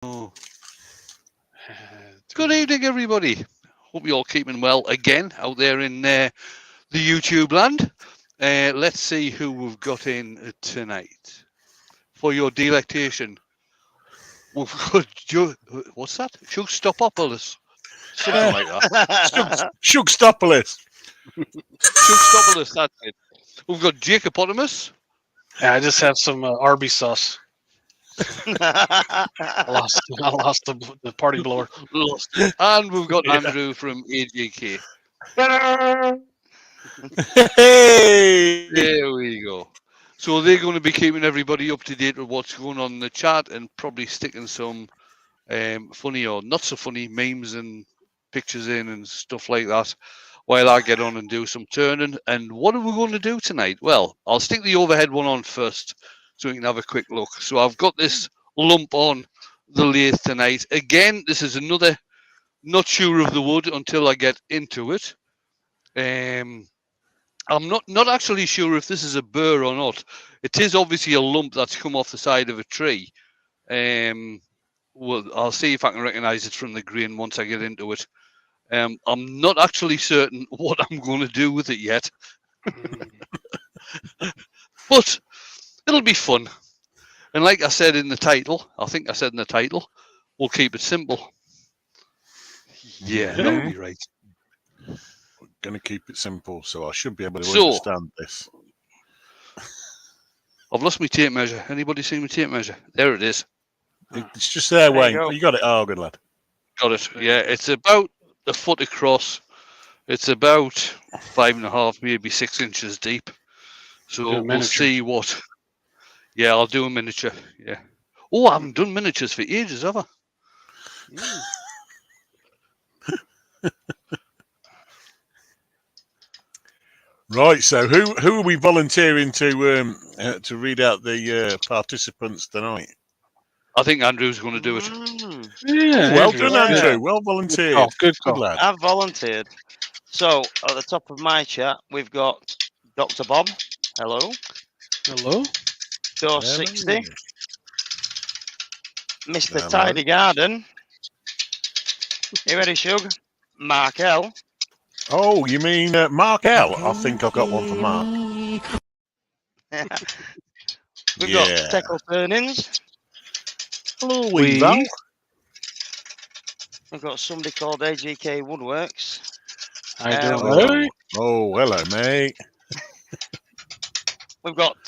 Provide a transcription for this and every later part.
Oh. Good evening, everybody. Hope you're all keeping well again out there in the YouTube land. Let's see who we've got in tonight for your delectation. We've got what's that? Shugstopopoulos. Something like that. Shugstopoulos. Shugstopoulos, that's it. We've got Jacopotamus. Yeah, I just have some Arby's sauce. I lost the party blower. Lost it. And we've got Andrew from AJK. Hey! There we go. So they're going to be keeping everybody up to date with what's going on in the chat and probably sticking some funny or not so funny memes and pictures in and stuff like that while I get on and do some turning. And what are we going to do tonight? Well, I'll stick the overhead one on first so we can have a quick look. So I've got this lump on the lathe tonight. Again, this is another not sure of the wood until I get into it. I'm not actually sure if this is a burr or not. It is obviously a lump that's come off the side of a tree. Well, I'll see if I can recognise it from the grain once I get into it. I'm not actually certain what I'm going to do with it yet. But it'll be fun. And like I said in the title, I think I said in the title, we'll keep it simple. Yeah, that'll be right. We're going to keep it simple, so I should be able to So- understand this. I've lost my tape measure. Anybody seen my tape measure? There it is. It's just there, There you Wayne. go. You got it. Oh, good lad. Got it. Yeah, it's about a foot across. It's about 5.5, maybe 6 inches deep. So Do a we'll miniature. see what. Yeah, I'll do a miniature. Yeah. Oh, I haven't done miniatures for ages, have I? Right. So, who are we volunteering to read out the participants tonight? I think Andrew's going to do it. Yeah, Well Andrew. done, Andrew. Yeah. Well volunteered. Oh, good Good call. lad. I've volunteered. So at the top of my chat, we've got Dr. Bob. Hello. Hello. Door Hello. 60. Mr. Hello. Tidy Garden. You ready, Shug? Mark L. Oh, you mean Mark L? I think I've got one for Mark. We've Yeah. got Teckle Turnings. Hello, We- Weavel. We've got somebody called AGK Woodworks. How you doing, Oh. Larry? Oh, hello, mate. We've got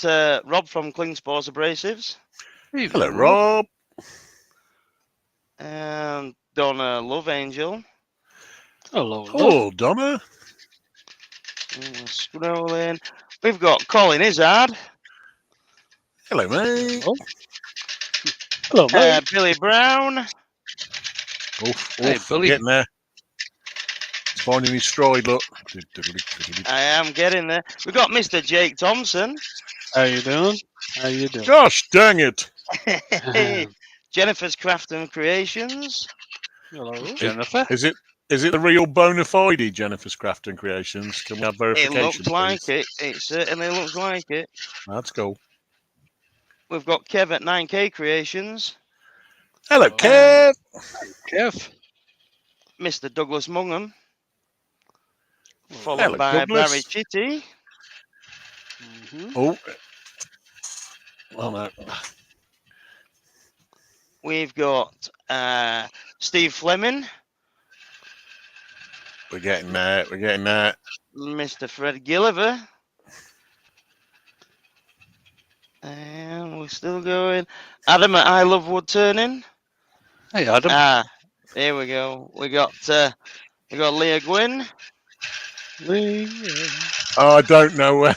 Rob from Cling Spores Abrasives. Hello, Rob. And Donna Love Angel. Hello. Hello, Donna. Scrolling. We've got Colin Izzard. Hello, mate. Hello. Hello, Larry. Billy Brown. Oof, Hey, oof, Billy. getting there. He's finding his stride, look. I am getting there. We've got Mr. Jake Thompson. How you doing? How you doing? Gosh, dang it. Jennifer's Craft and Creations. Hello. Jennifer. Is it the real bona fide Jennifer's Craft and Creations? Can we have It verification, looks like please? it. It certainly looks like it. That's cool. We've got Kev at 9K Creations. Hello, Kev. Kev. Mr. Douglas Mungham. Followed Hello, by Douglas. Barry Chitty. Oh. Well, no. We've got Steve Fleming. We're getting there. We're getting there. Mr. Fred Gilliver. And we're still going. Adam at I Love Woodturning. Hey, Adam. Here we go. We got Leah Gwynn. Oh, I don't know where.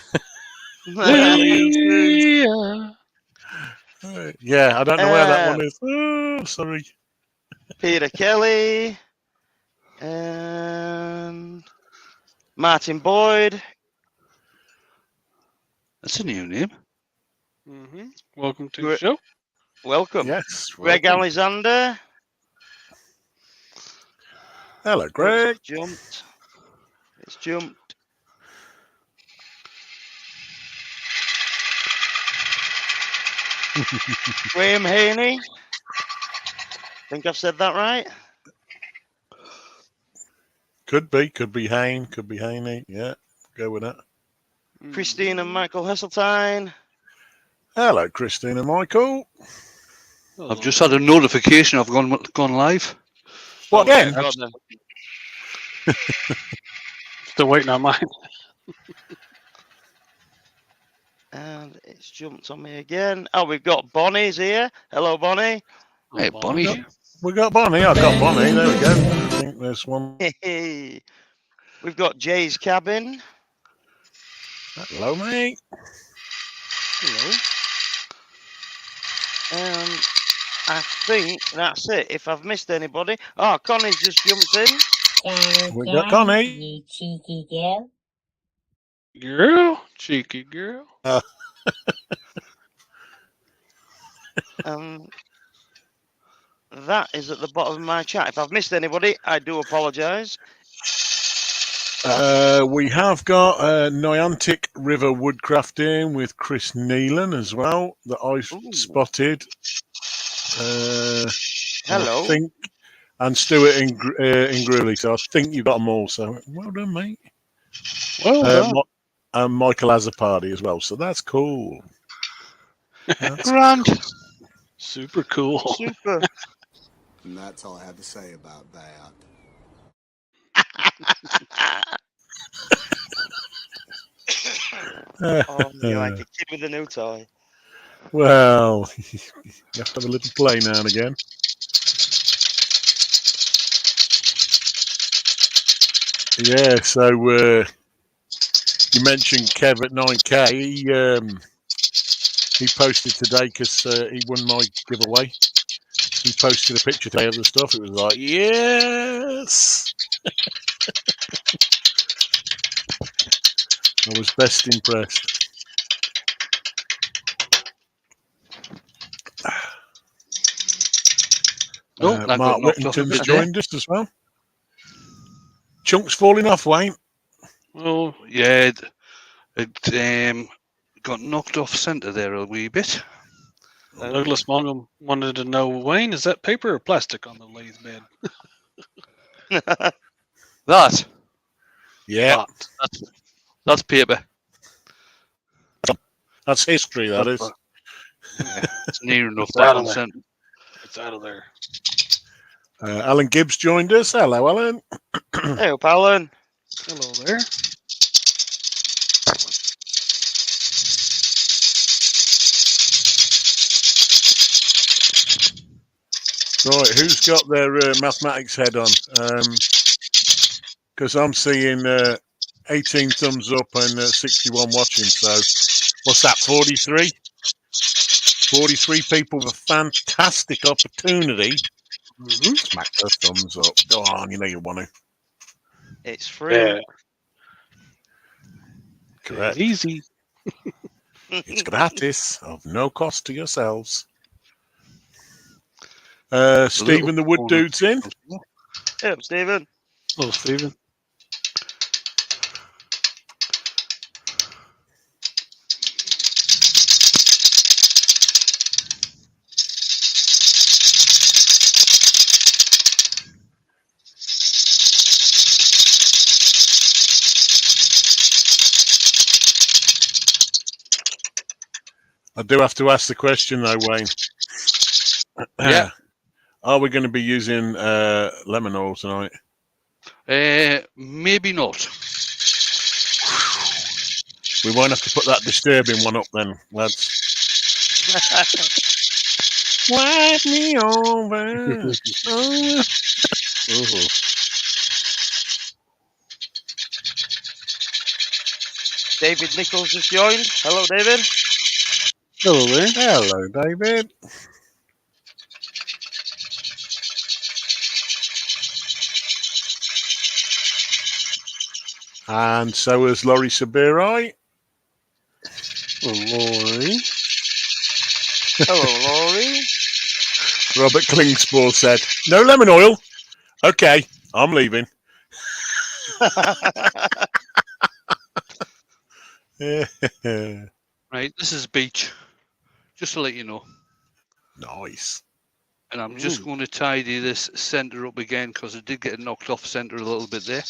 Yeah, I don't know where that one is. Oh, sorry. Peter Kelly. And Martin Boyd. That's a new name. Welcome to Gre- the show. Welcome. Yes. Greg welcome. Alexander. Hello, Greg. It's jumped. It's jumped. Graham Haney. Think I've said that right? Could be Hayne, could be Haney. Yeah, go with that. Christine and Michael Hesseltine. Hello, Christine and Michael. I've just had a notification. I've gone live. What Oh, again? yeah, God, no. Still waiting on mine. And it's jumped on me again. Oh, we've got Bonnie's here. Hello, Bonnie. Hey, Bonnie. We got Bonnie. I've got Bonnie. There we go. I think there's one. We've got Jay's cabin. Hello, mate. Hello. And I think that's it. If I've missed anybody. Oh, Connie's just jumped in. We got Connie. You cheeky girl. Girl, cheeky girl. That is at the bottom of my chat. If I've missed anybody, I do apologise. We have got Niantic River Woodcrafting with Chris Neelan as well that I've spotted. Hello. I think, and Stuart in Greeley. So I think you got them all. So well done, mate. Well done. And Michael has a party as well. So that's cool. That's Grand. Super cool. Super. And that's all I have to say about that. Oh, you're like a kid with a new toy. Well, you have to have a little play now and again. Yeah, so you mentioned Kev at 9K. He posted today because he won my giveaway. He posted a picture today of the stuff. It was like, yes! I was best impressed. that got Mark knocked off a Whittington's bit there. joined us as well. Chunks falling off, Wayne. Well, yeah, it got knocked off centre there a wee bit. Douglas Monaghan wanted to know, Wayne, is that paper or plastic on the lathe bed? That. Yeah, That's paper. that's history, that is. Yeah, it's near enough It's out back of on there. centre. It's out of there. Alan Gibbs joined us. Hello, Alan. Hey, up, Alan. Hello there. Right, who's got their mathematics head on? Because I'm seeing 18 thumbs up and 61 watching. So what's that, 43? 43 people with a fantastic opportunity. Smack their thumbs up. Go on, you know you want to. It's free. Yeah. Correct. Easy. It's gratis, of no cost to yourselves. Stephen the Wood Dude's in. Hey, up, Stephen. Hello, Stephen. I do have to ask the question though, Wayne. Yeah. Are we going to be using lemon oil tonight? Maybe not. We won't have to put that disturbing one up then, lads. Wipe me over. Oh. David Nichols just joined. Hello, David. Hello there. Hello, David. And so is Laurie Sabirai. Laurie. Hello, Laurie. Robert Klingspor said, no lemon oil. Okay, I'm leaving. Right, this is beach. Just to let you know. Nice. And I'm just going to tidy this centre up again because it did get knocked off centre a little bit there.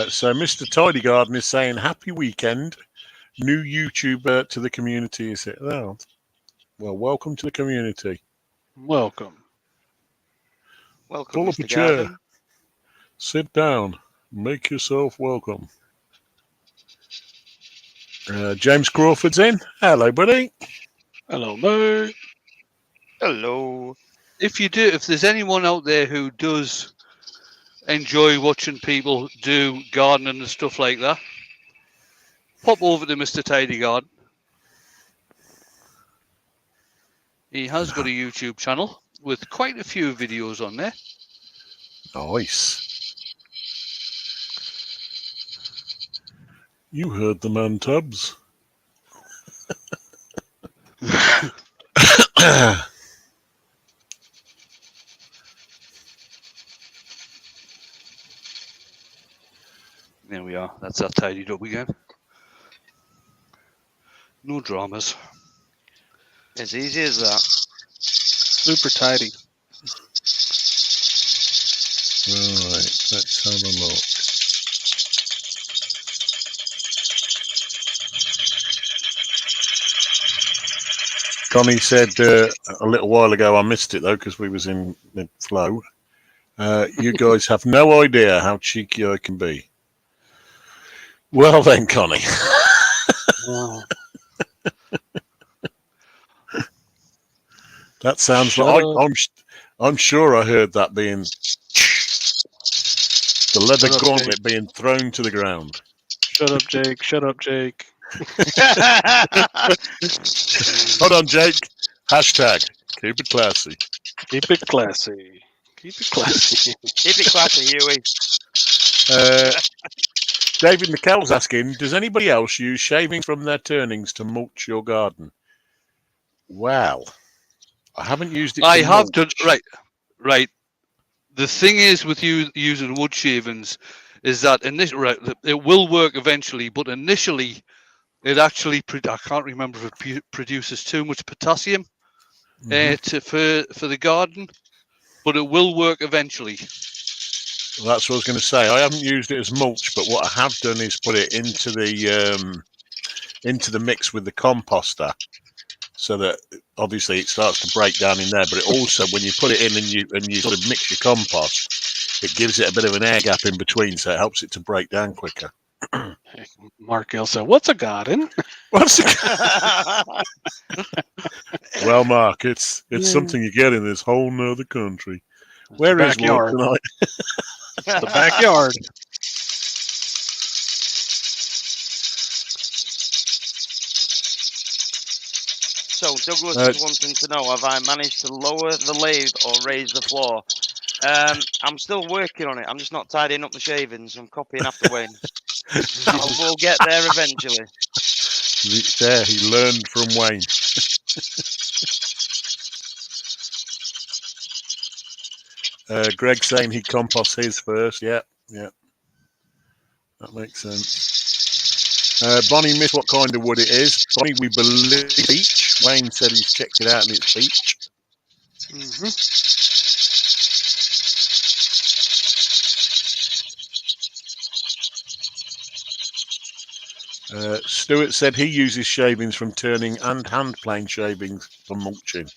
So Mr. Tidy Garden is saying, happy weekend. New YouTuber to the community, is it? Oh, well, welcome to the community. Welcome. Welcome, Pull up a Mr. chair. Garden. Sit down. Make yourself welcome. James Crawford's in. Hello, buddy. Hello, mate. Hello. If there's anyone out there who does enjoy watching people do gardening and stuff like that, pop over to Mr. Tidy Garden. He has got a YouTube channel with quite a few videos on there. Nice. You heard the man, Tubbs. There we are. That's that tidied up again. No dramas. As easy as that. Super tidy. Right, let's have a look. Connie said a little while ago, I missed it though because we was in flow. You guys have no idea how cheeky I can be. Well then, Connie. Wow. That sounds Shut like up. I'm sure I heard that being the leather Shut up, gauntlet Jake. being thrown to the ground. Shut up, Jake. Shut up, Jake. Hold on, Jake. Hashtag keep it classy. Keep it classy. Keep it classy. Keep it classy, Huey. David McKell's asking, does anybody else use shavings from their turnings to mulch your garden? Well, I haven't used it. I to have mulch. done right. The thing is with you using wood shavings is that it will work eventually, but initially it actually I can't remember if it produces too much potassium for the garden, but it will work eventually. Well, that's what I was going to say. I haven't used it as mulch, but what I have done is put it into the mix with the composter, so that obviously it starts to break down in there. But it also, when you put it in and you sort of mix your compost, it gives it a bit of an air gap in between, so it helps it to break down quicker. Mark L said, "What's a garden?" What's well, Mark, it's something you get in this whole nother country. Where is Lord backyard. tonight? It's the backyard. So Douglas is wanting to know, have I managed to lower the lathe or raise the floor? I'm still working on it. I'm just not tidying up the shavings. I'm copying after Wayne. We'll get there eventually. There, he learned from Wayne. Greg saying he composts his first. Yeah. That makes sense. Bonnie missed what kind of wood it is. Bonnie, we believe beech. Wayne said he's checked it out and it's beech. Stuart said he uses shavings from turning and hand plane shavings for mulching.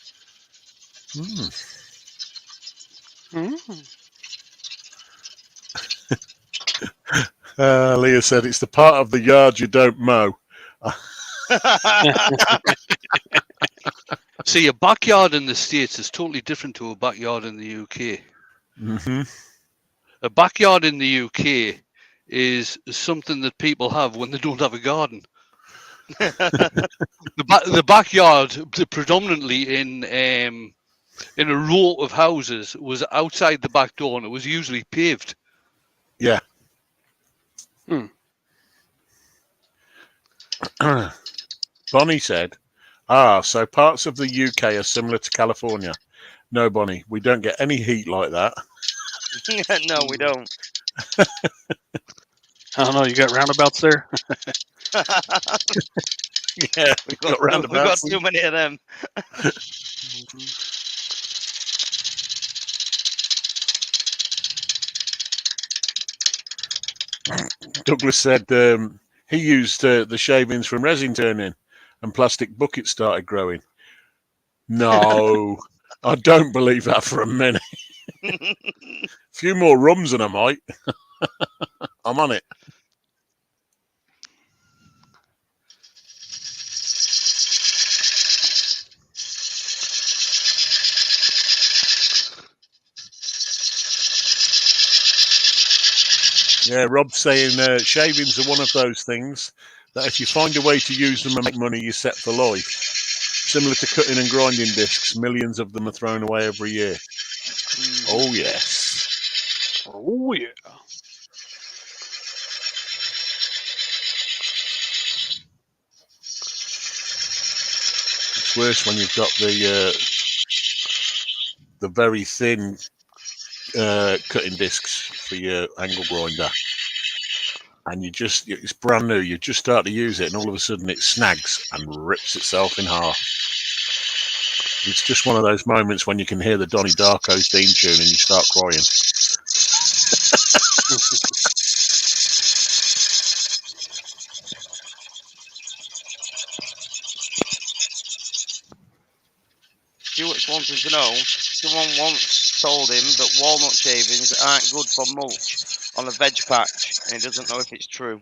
Leah said it's the part of the yard you don't mow. See, a backyard in the States is totally different to a backyard in the UK. A backyard in the UK is something that people have when they don't have a garden. The backyard, predominantly in a row of houses, was outside the back door, and it was usually paved. Yeah. Bonnie said, so parts of the UK are similar to California. No, Bonnie, we don't get any heat like that. No, we don't. I don't know. You got roundabouts there? Yeah, We've got got, we got roundabouts. too many of them. Douglas said he used the shavings from resin turning and plastic buckets started growing. No, I don't believe that for a minute. A few more rums and I might. I'm on it. Yeah, Rob's saying shavings are one of those things that if you find a way to use them and make money, you're set for life. Similar to cutting and grinding discs, millions of them are thrown away every year. Oh, yes. Oh, yeah. It's worse when you've got the very thin cutting discs for your angle grinder. And it's brand new. You just start to use it, and all of a sudden it snags and rips itself in half. It's just one of those moments when you can hear the Donnie Darko theme tune and you start crying. Stuart's wanting to know, someone once told him that walnut shavings aren't good for mulch on a veg patch, and he doesn't know if it's true.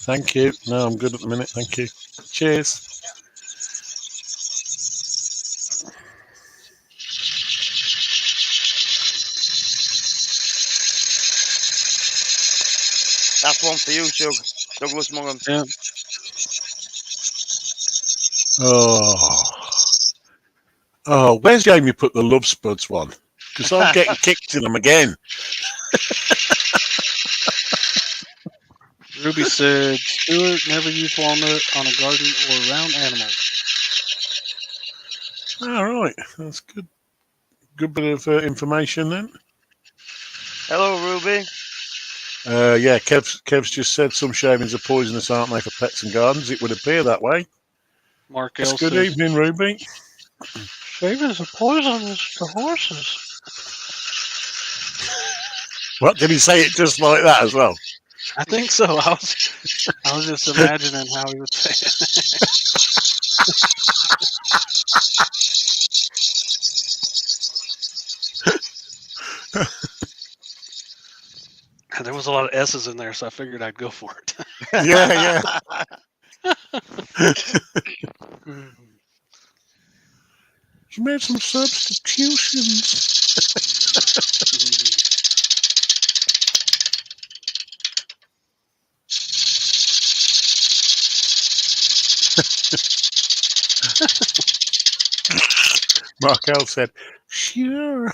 Thank you. No, I'm good at the minute. Thank you. Cheers. That's one for you, Shug. Douglas Mullen. Yeah. Oh, where's Jamie put the Love Spuds one? Because I'm getting kicked in them again. Ruby said, Stuart never used walnut on a garden or around animals. All right. That's good. Good bit of information then. Hello, Ruby. Yeah, Kev's just said some shavings are poisonous, aren't they, for pets and gardens? It would appear that way. Mark Yes, L. good says, evening, Ruby. shavings are poisonous to horses. What, did he say it just like that as well? I think so. I was just imagining how he would say it. There was a lot of S's in there, so I figured I'd go for it. Yeah. You made some substitutions. Mark L said, sure.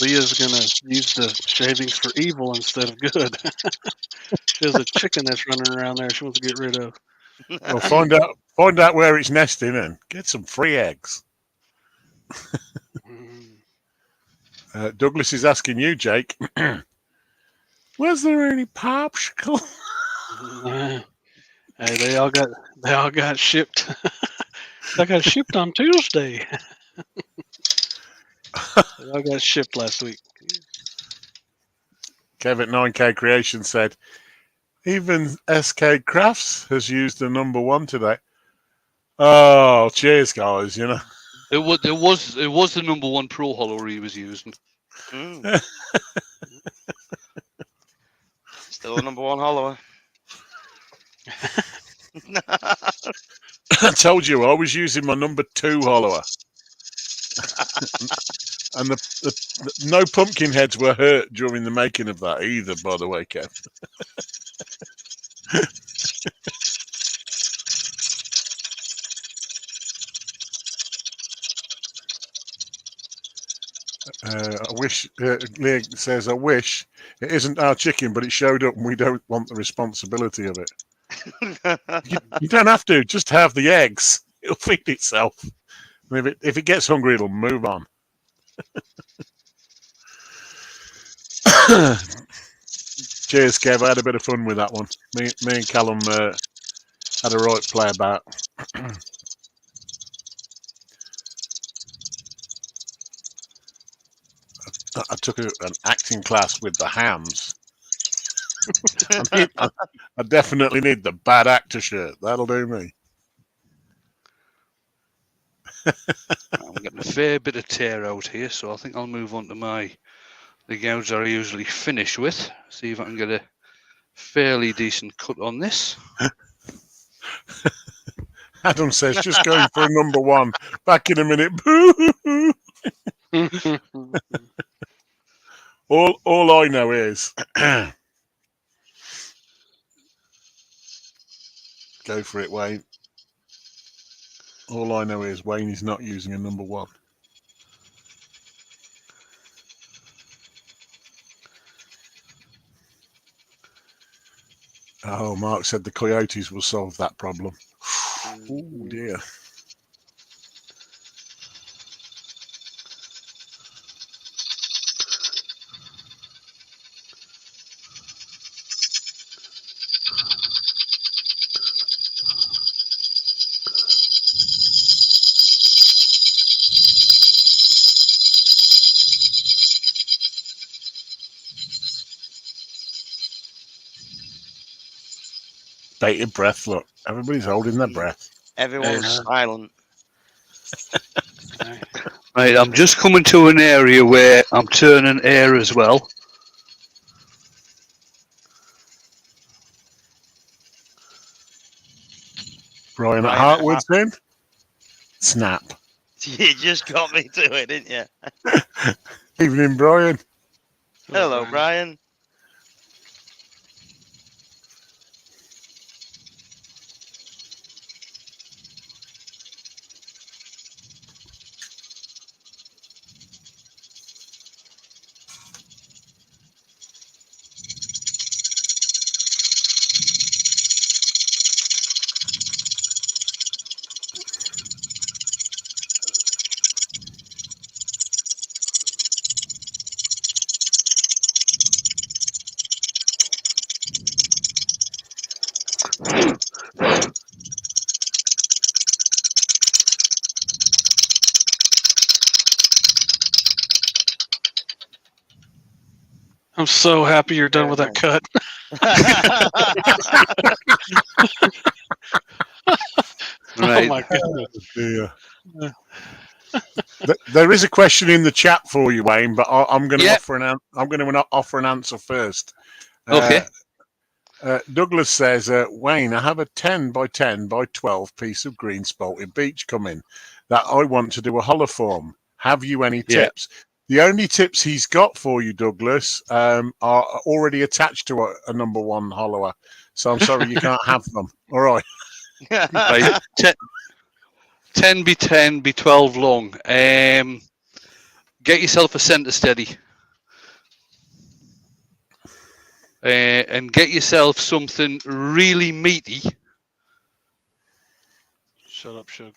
Leah's going to use the shavings for evil instead of good. She has a chicken that's running around there she wants to get rid of. Well, find out where it's nesting and get some free eggs. Douglas is asking you, Jake. Was there any popsicle? Hey, they all got shipped. They got shipped on Tuesday. They all got shipped last week. Kev at 9K Creation said, even SK Crafts has used the number one today. Oh, cheers, guys, you know. It was the number one pro hollower he was using. Still a number one hollower. I told you I was using my number 2 hollower. And the no pumpkin heads were hurt during the making of that either, by the way, Kev. I wish, Leah says, I wish it isn't our chicken, but it showed up and we don't want the responsibility of it. You don't have to, just have the eggs. It'll feed itself. And if it gets hungry, it'll move on. Cheers, Kev. I had a bit of fun with that one. Me and Callum had a right play about. I took an acting class with the Hams. I definitely need the bad actor shirt. That'll do me. I'm getting a fair bit of tear out here, so I think I'll move on to the gouge that I usually finish with. See if I can get a fairly decent cut on this. Adam says, just going for a number one. Back in a minute. Boo! All I know is go for it, Wayne. All I know is Wayne is not using a number one. Oh, Mark said the coyotes will solve that problem. Oh dear. Bated breath, look. Everybody's holding their breath. Everyone's silent. Right, I'm just coming to an area where I'm turning air as well. Brian at Hartwood's then. Snap. You just got me to it, didn't you? Evening, Brian. Hello, Brian. I'm so happy you're done with that cut. Right. Oh my goodness. Yeah. There is a question in the chat for you, Wayne, but I'm going to offer an answer first. Okay. Douglas says, Wayne, I have a 10 by 10 by 12 piece of green spalted beech coming that I want to do a hollow form. Have you any tips? The only tips he's got for you, Douglas, are already attached to a number one hollower. So I'm sorry you can't have them. All right. Right. 10 by 10 by 12 long. Get yourself a centre steady. And get yourself something really meaty. Shut up, Shug.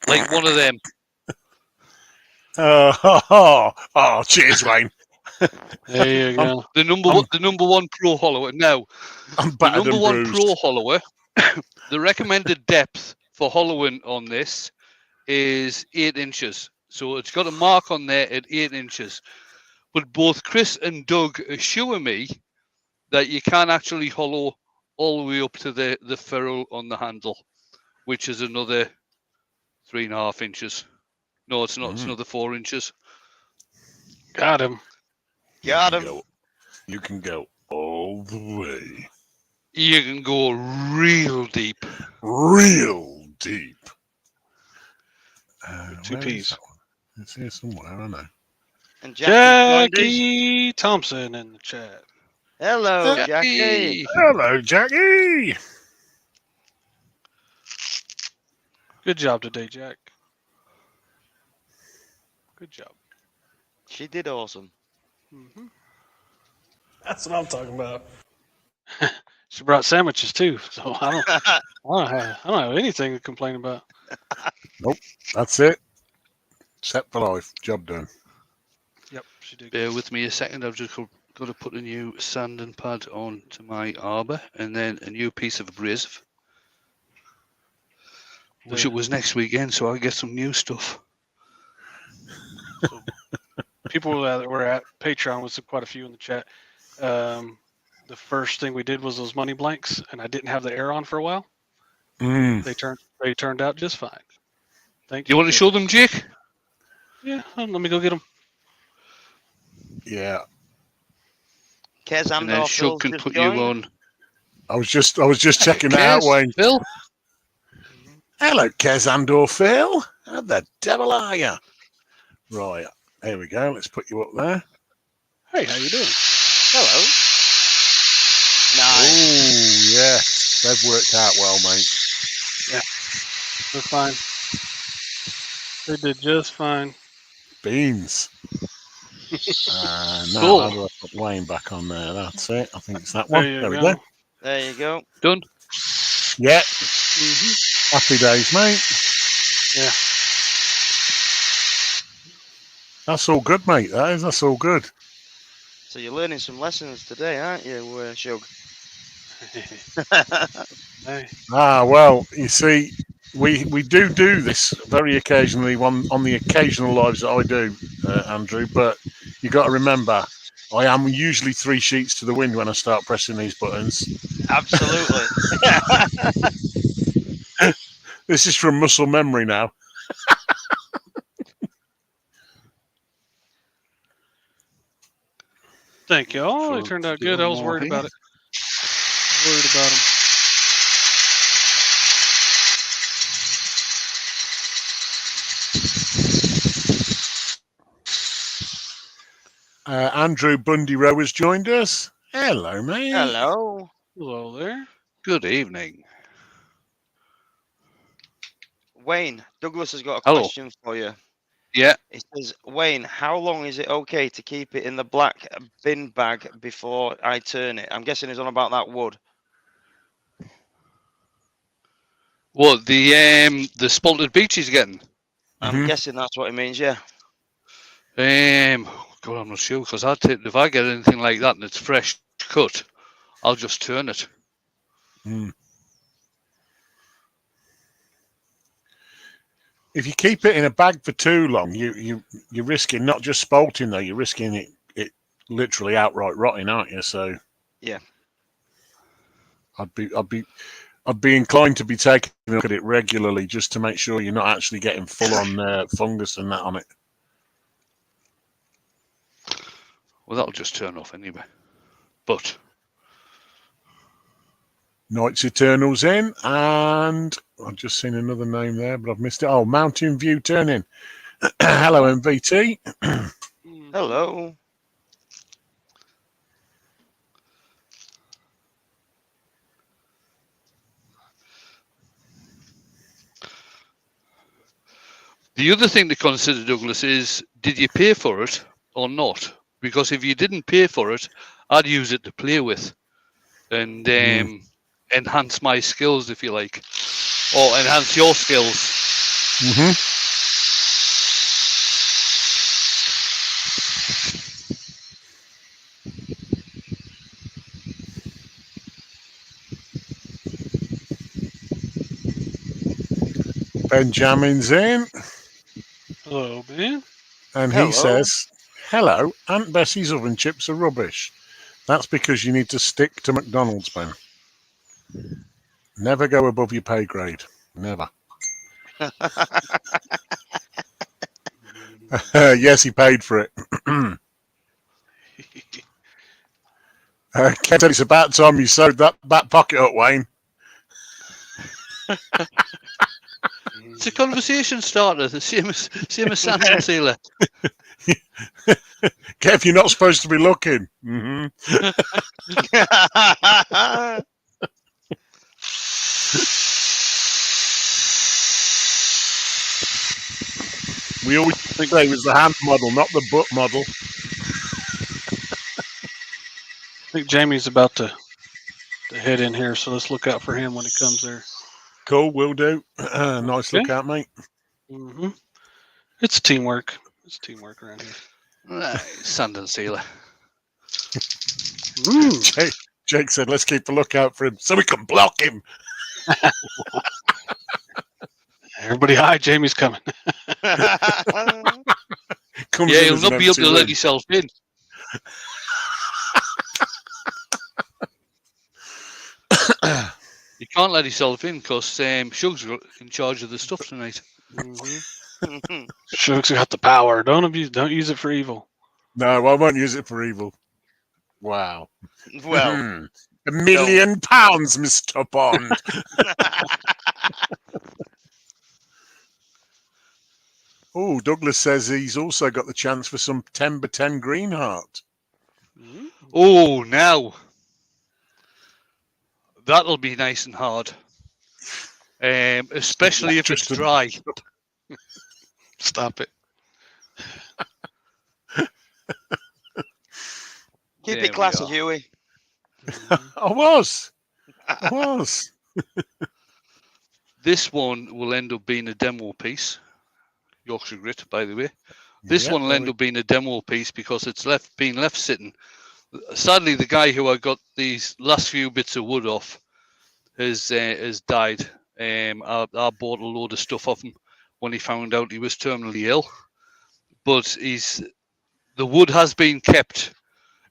Like one of them. Cheers, Wayne. There you go. The number one pro hollower. Now, the number one pro hollower, the recommended depth for hollowing on this is 8 inches. So it's got a mark on there at 8 inches. But both Chris and Doug assure me that you can actually hollow all the way up to the ferrule on the handle, which is another 3.5 inches. No, it's not. It's another 4 inches. Got him. Got him. You can go all the way. You can go real deep. Real deep. 2 P's. It's here somewhere, I don't know. And Jackie Thompson in the chat. Hello, Jackie. Hello, Jackie. Good job today, Jack. Good job. She did awesome. Mm-hmm. That's what I'm talking about. She brought sandwiches too, so I don't have anything to complain about. Nope, that's it. Set for life. Job done. Yep, she did. Bear with me a second. I've just got to put a new sanding pad on to my arbor and then a new piece of abrasive. Wish it was next weekend so I get some new stuff. So people that were at Patreon, was quite a few in the chat. The first thing we did was those money blanks, and I didn't have the air on for a while. Mm. They turned out just fine. Thank You want to show them, Jake? Yeah, let me go get them. Yeah. Kez And then Shug can put you on. I was just checking that out, Wayne. Phil? Hello, Kez and/or Phil. How the devil are you? Right, here we go. Let's put you up there. Hey, how you doing? Hello. Nice. Oh, yeah. They've worked out well, mate. Yeah, they're fine. They did just fine. Beans. Now, Cool. how do I put Wayne back on there? That's it. I think it's that one. There you There we go. go. There you go. Done? Yeah. Mm-hmm. Happy days, mate. Yeah. That's all good, mate. That's all good. So you're learning some lessons today, aren't you, Shug? Hey. Well, you see, we do this very occasionally on the occasional lives that I do, Andrew, but you got to remember, I am usually 3 sheets to the wind when I start pressing these buttons. Absolutely. This is from muscle memory now. Thank you. Oh, they turned out good. I was worried about it. Worried about them. Andrew Bundy Rowe has joined us. Hello, mate. Hello. Hello there. Good evening. Wayne, Douglas has got a Hello. question for you. Yeah. It says, Wayne, how long is it okay to keep it in the black bin bag before I turn it? I'm guessing it's on about that wood. What, the spalted beach he's getting? I'm guessing that's what it means, yeah. God, I'm not sure, because if I get anything like that and it's fresh cut, I'll just turn it. If you keep it in a bag for too long, you're risking not just spalting though, you're risking it literally outright rotting, aren't you? So yeah, I'd be inclined to be taking a look at it regularly just to make sure you're not actually getting full on fungus and that on it. Well, that'll just turn off anyway. But Knights Eternals in, and I've just seen another name there, but I've missed it. Oh, Mountain View Turning. Hello, MVT. hello. the other thing to consider, Douglas, is did you pay for it or not? Because if you didn't pay for it, I'd use it to play with and enhance my skills, if you like, or enhance your skills. Benjamin's in, Hello, Ben. and Hello. he says, hello, Aunt Bessie's oven chips are rubbish. That's because you need to stick to McDonald's, Ben. Never go above your pay grade. Never. Yes, he paid for it. Ken said it's about time you sewed that back pocket up, Wayne. It's a conversation starter, the same as Sandon Sealer. Kev, you're not supposed to be looking. We always think it was the hand model, not the butt model. I think Jamie's about to head in here, so let's look out for him when he comes there. Cool, will do. Nice Okay. look out, mate. Mm-hmm. It's teamwork. It's teamwork around here. Right, sand and sealer. Jake said, let's keep a lookout for him so we can block him. Everybody, hi, Jamie's coming. Comes Yeah, in he'll as an not be able empty to let room. himself in. He can't let himself in because Shug's in charge of the stuff tonight. Mm-hmm. Shugs got the power. Don't use it for evil. No, I won't use it for evil. Wow. Well, £1 million, Mr. Bond. Oh, Douglas says he's also got the chance for some 10x10 green heart. Oh, now that'll be nice and hard, especially if it's dry. Stop it. keep There it classy, we are. Huey. I was. This one will end up being a demo piece. Yorkshire Grit, by the way. This Yep, one will end up being a demo piece because it's been left sitting. Sadly, the guy who I got these last few bits of wood off has died. I bought a load of stuff off him when he found out he was terminally ill. But the wood has been kept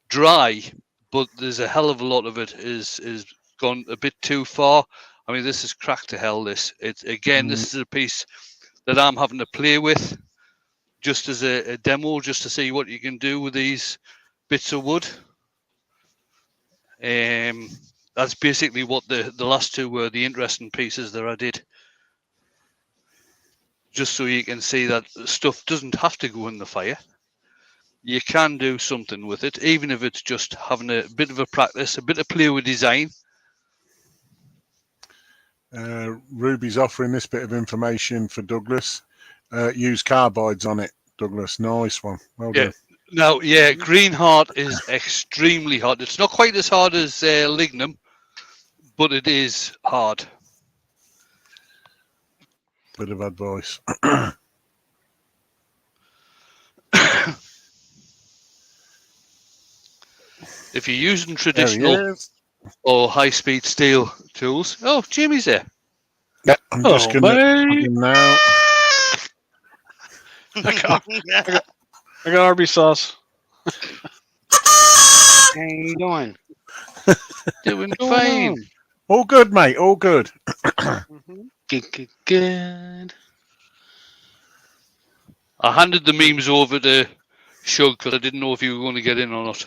dry, but there's a hell of a lot of it is gone a bit too far. I mean, this is cracked to hell. This this is a piece that I'm having to play with, just as a demo, just to see what you can do with these bits of wood. That's basically what the last two were, the interesting pieces that I did. Just so you can see that stuff doesn't have to go in the fire. You can do something with it, even if it's just having a bit of a practice, a bit of play with design. Ruby's offering this bit of information for Douglas. Use carbides on it, Douglas. Nice one. Well done. Now, green heart is extremely hard. It's not quite as hard as lignum, but it is hard. Bit of advice. If you're using traditional or high-speed steel tools, oh, Jamie's there. Yeah, I'm just going to put him now. I got Arby's sauce. How you doing? Doing fine. All good, mate. All good. Good. I handed the memes over to Shug because I didn't know if you were going to get in or not.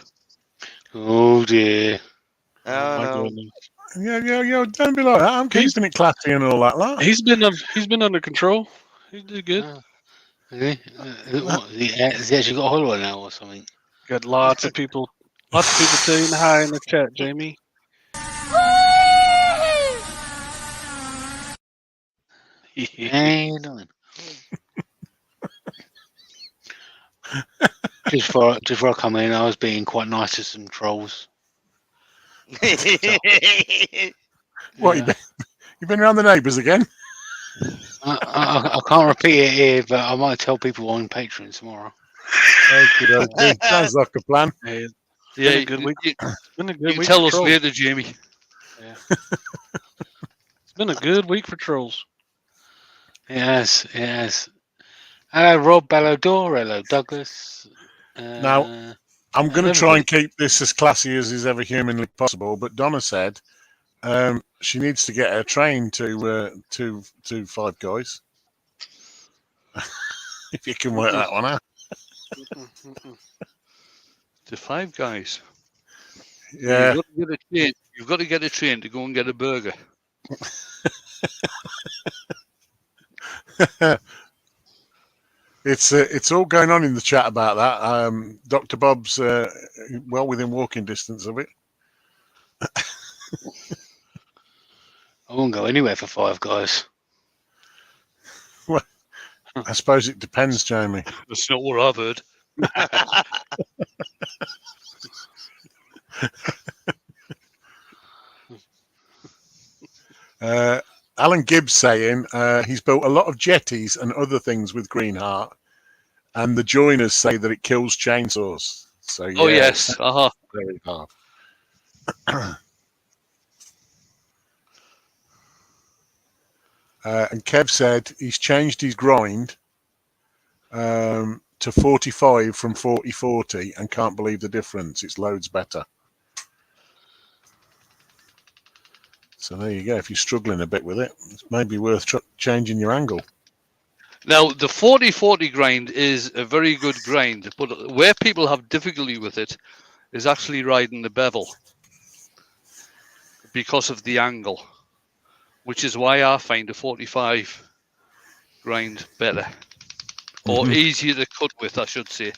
Oh dear. Oh, my no. goodness. Yeah. Don't be like that. I'm keeping it classy and all that. Like. He's been under control. He did good. Has he actually got a holiday now or something? Got lots of people saying hi in the chat, Jamie. How you doing? Just before I come in, I was being quite nice to some trolls. What, you've been around the neighbours again? I can't repeat it here, but I might tell people on Patreon tomorrow. Okay. Sounds like a plan. Hey, Yeah, been a good week. It's been a good you week can tell for us trolls. later, Jamie. Yeah. It's been a good week for trolls. Yes. Hello, Rob. Hello, Dor. Hello, Douglas. Now, I'm going to try and keep this as classy as is ever humanly possible, but Donna said she needs to get her train to Five Guys. If you can work that one out. To Five Guys. Yeah. You've got to get a train to go and get a burger. It's all going on in the chat about that. Dr. Bob's well within walking distance of it. I won't go anywhere for Five Guys. Well, I suppose it depends, Jamie. That's not what I've heard. Alan Gibbs saying he's built a lot of jetties and other things with green heart, and the joiners say that it kills chainsaws. So yeah, Oh yes. it's Uh-huh. very hard. And Kev said he's changed his grind to 45 from 40/40 and can't believe the difference. It's loads better. So there you go. If you're struggling a bit with it, it's maybe worth changing your angle. Now, the 40/40 grind is a very good grind, but where people have difficulty with it is actually riding the bevel because of the angle, which is why I find a 45 grind better, or easier to cut with, I should say.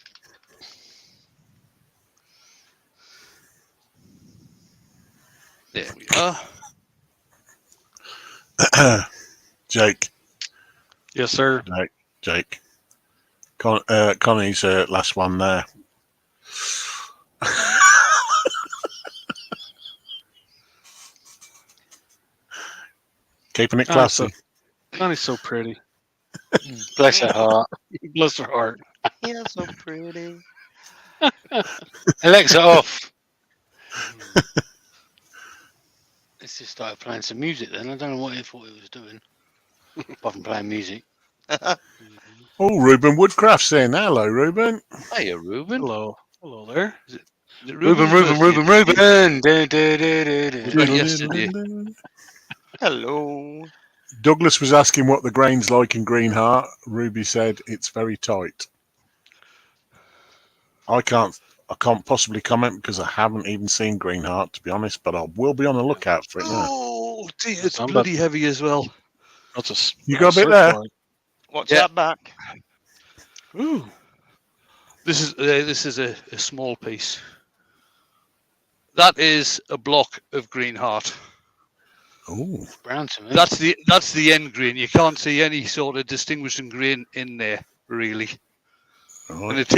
There we are. Jake. Yes, sir. Jake. Connie's last one there. Keeping it classy. Connie's so pretty. Bless her heart. Bless her heart. You're so pretty. Alexa, off. Let's just start playing some music then. I don't know what it thought it was doing. Apart from playing music. Oh, Ruben Woodcraft saying hello, Ruben. Hiya, Ruben. Hello. Hello there. Is it Ruben. Yesterday. Hello. Douglas was asking what the grain's like in Green Heart. Ruby said it's very tight. I can't possibly comment because I haven't even seen Green Heart, to be honest, but I will be on the lookout for it now. Oh, dear, it's bloody heavy as well. You got a bit there? What's that back? Ooh. This is a small piece. That is a block of Green Heart. Oh, brown to me. That's the end grain. You can't see any sort of distinguishing grain in there, really. right. And it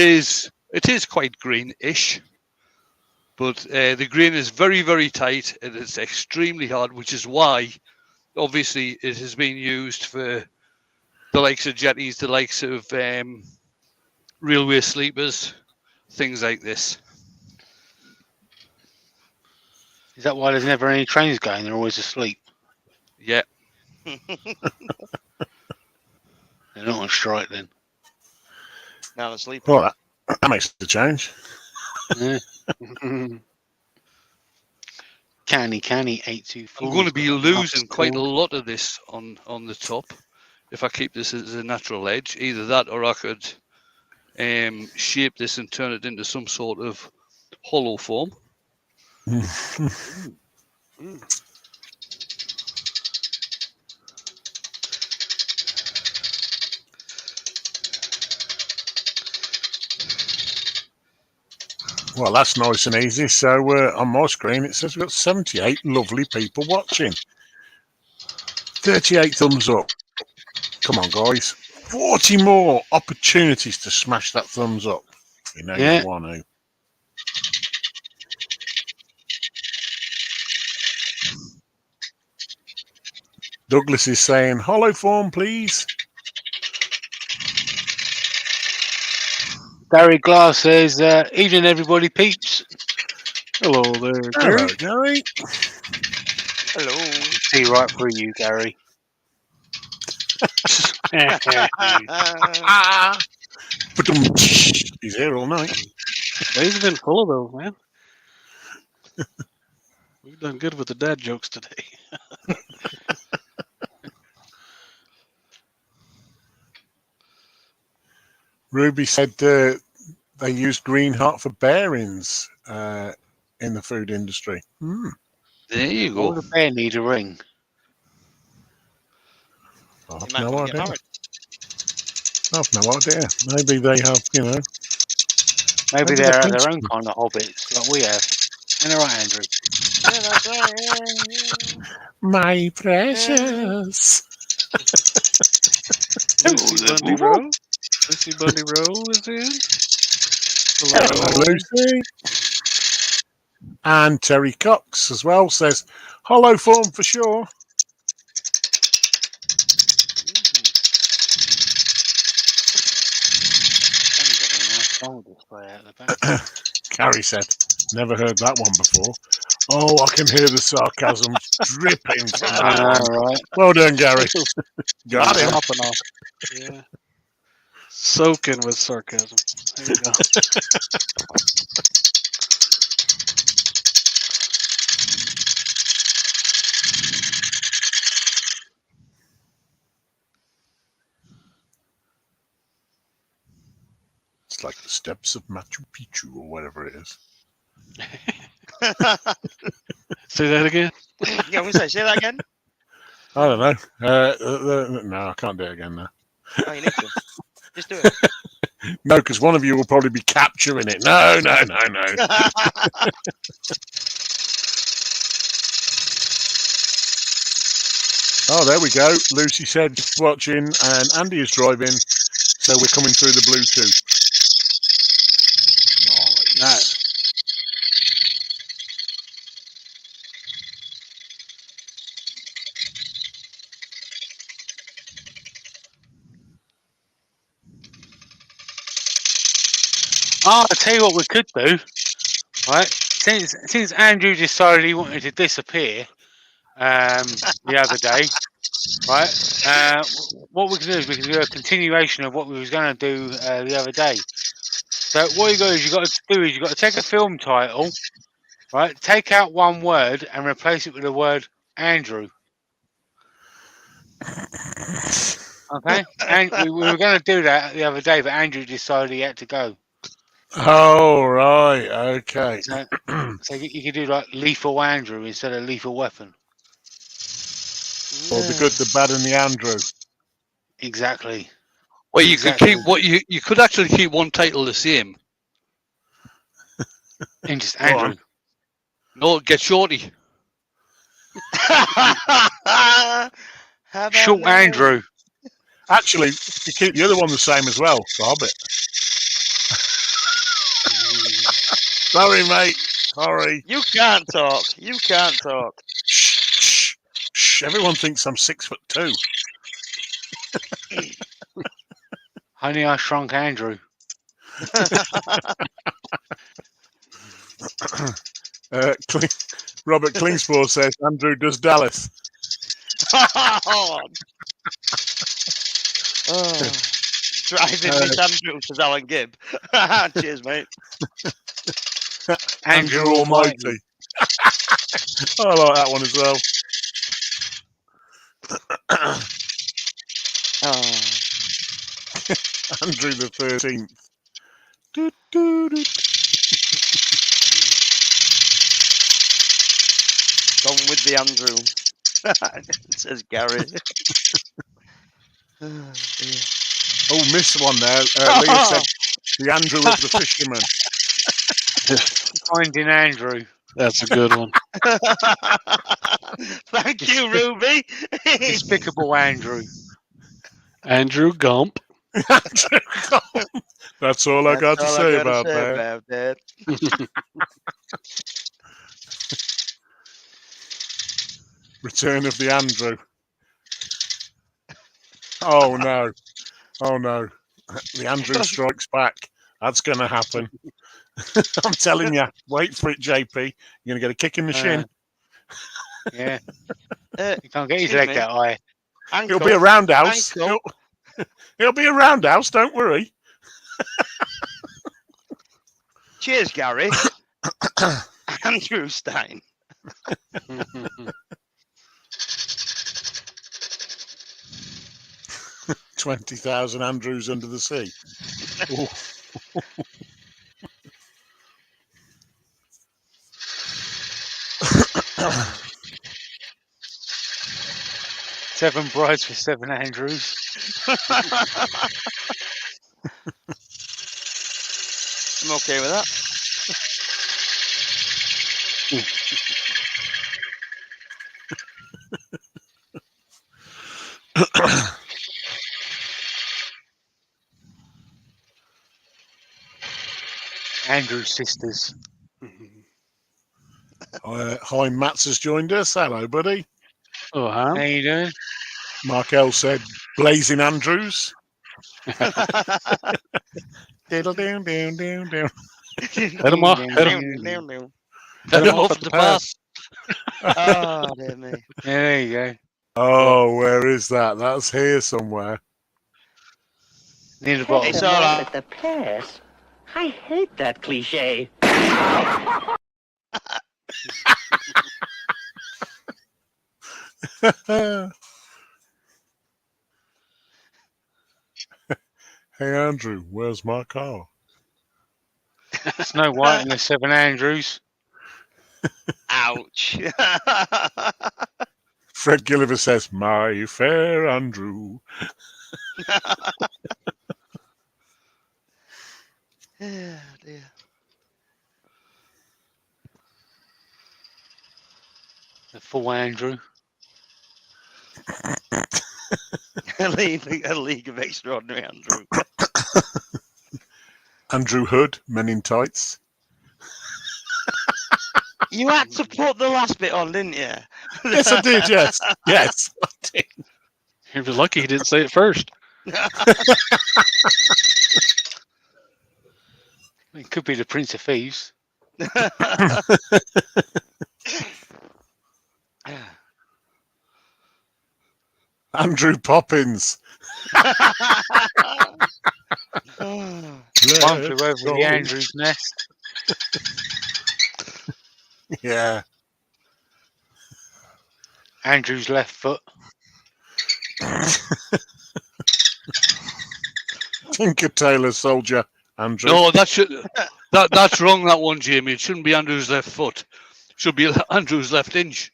is quite greenish, but the grain is very, very tight and it's extremely hard, which is why, obviously, it has been used for the likes of jetties, the likes of railway sleepers, things like this. Is that why there's never any trains going? They're always asleep. Yeah. They're not on strike then. Now they're sleeping. Well, that makes a change. Yeah. Canny 824. I'm going to be losing quite a lot of this on the top if I keep this as a natural edge. Either that or I could shape this and turn it into some sort of hollow form. Well, that's nice and easy. So on my screen, it says we've got 78 lovely people watching. 38 thumbs up. Come on, guys. 40 more opportunities to smash that thumbs up. You know you want to. Douglas is saying, hollow form, please. Gary Glass says, evening everybody, peeps. Hello there, Hello, Gary. Gary. Hello. See right through you, Gary. He's here all night. Days have been full of those, man. We've done good with the dad jokes today. Ruby said they use Green Heart for bearings in the food industry. There you All go. the bear need a ring. I have You might no want to get idea. married. I have no idea. Maybe they have, Maybe Maybe they they're have their own kind of hobbits, like we have. Isn't that right, Andrew? Yeah, that's right. My precious. Lucy Bundy Rowe. Lucy Bundy Rowe is in. Hello, Lucy. And Terry Cox as well says, hollow form for sure. phone display out the back. Gary said, never heard that one before. Oh, I can hear the sarcasm dripping from that one. Right. Well done, Gary. Got him. Popping off. Yeah. Soaking with sarcasm. There you go. It's like the steps of Machu Picchu or whatever it is. Say that again. Yeah, we say that again. I don't know. No, I can't do it again now. Oh, you need to. Just do it. No, because one of you will probably be capturing it. No. Oh, there we go. Lucy said watching and Andy is driving, so we're coming through the Bluetooth. Nice. Oh, I'll tell you what we could do. Right, since Andrew decided he wanted to disappear the other day, right? What we can do is we can do a continuation of what we was going to do the other day. So what you got to take a film title, right? Take out one word and replace it with the word Andrew. Okay, and we were going to do that the other day, but Andrew decided he had to go. Oh, right. Okay. So you could do like Lethal Andrew instead of Lethal Weapon. Or the good, the bad, and the Andrew. Exactly. Well, you could keep you could actually keep one title the same. And just Andrew. No, get Shorty. Short Andrew. Actually, you keep the other one the same as well, the Hobbit. Sorry, mate. Sorry. You can't talk. You can't talk. Shh. Everyone thinks I'm 6'2". Honey, I Shrunk Andrew. Robert Klingspor says Andrew does Dallas. Driving Miss Andrew to Alan Gibb. Cheers, mate. Andrew Almighty. I like that one as well. Andrew the 13th. Gone with the Andrew. Says Gary. Oh, missed one there. Leah said the Andrew of the fisherman. Finding Andrew. That's a good one. Thank you, Ruby. Despicable Andrew. Andrew Gump. That's all I got to say about that. Return of the Andrew. Oh no. The Andrew strikes back. That's going to happen. I'm telling you. Wait for it, JP. You're going to get a kick in the shin. Yeah. You can't get his leg that high. It'll be a roundhouse. It'll be a roundhouse, don't worry. Cheers, Gary. Andrew Stein. 20,000 Andrews under the sea. Seven brides for 7 Andrews. I'm okay with that. Andrew's sisters. Hi, Mats has joined us. Hello, buddy. Oh, How huh? you doing? Mark L said, Blazing Andrews. Diddle down, down, down, down. Head 'em off. Head 'em Head them him off off at the the pass. pass. Oh, dear me. Yeah, there you go. Oh, where is that? That's here somewhere. Near the bottom. It's all right. At the pass. I hate that cliche. Hey, Andrew, where's my car? Snow White and the Seven Andrews. Ouch. Fred Gilliver says, my fair Andrew. Yeah, dear. The full Andrew. A league of extraordinary Andrew. Andrew Hood, Men in Tights. You had to put the last bit on, didn't you? Yes, I did, yes. Yes, I did. He was lucky he didn't say it first. It could be the Prince of Thieves. Andrew Poppins. Oh. One flew over the Andrews nest. Yeah. Andrew's left foot. Tinker Tailor Soldier. Andrew. No, that's wrong. That one, Jamie. It shouldn't be Andrew's left foot. It should be Andrew's left inch.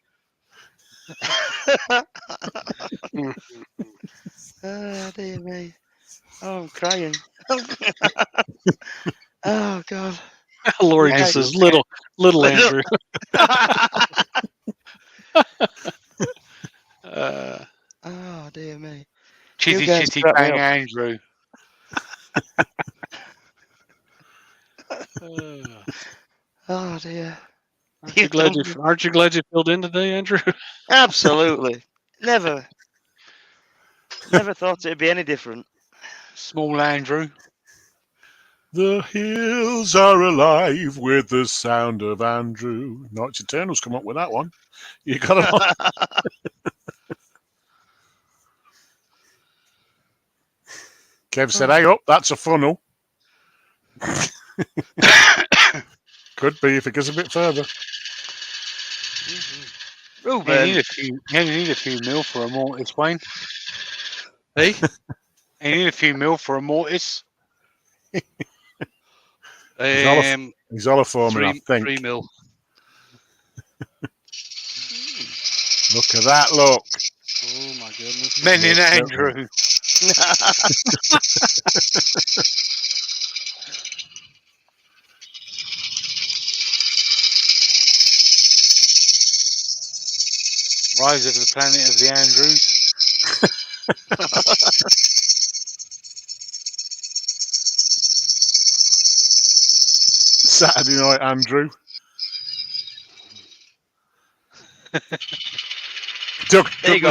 Oh, dear me. Oh, I'm crying. Oh, God. Laurie Andrew. just says, little Andrew. Oh, dear me. Chitty You guys Chitty crack me Bang up. Andrew. Oh, dear. Aren't you glad you filled in today, Andrew? Absolutely. Never thought it'd be any different. Small Andrew. The hills are alive with the sound of Andrew. Night's Eternals come up with that one. You got it. Kev said, hey up, that's a funnel. Could be if it goes a bit further. You Ruben. need a few mil for a mortise, Wayne. Hey, You need a few mil for a mortise. He's all for me, I think. 3 mil. Look at that, look. Oh my goodness. Men in Look at Andrew. Rise of the Planet of the Andrews. Saturday night, Andrew. There you go,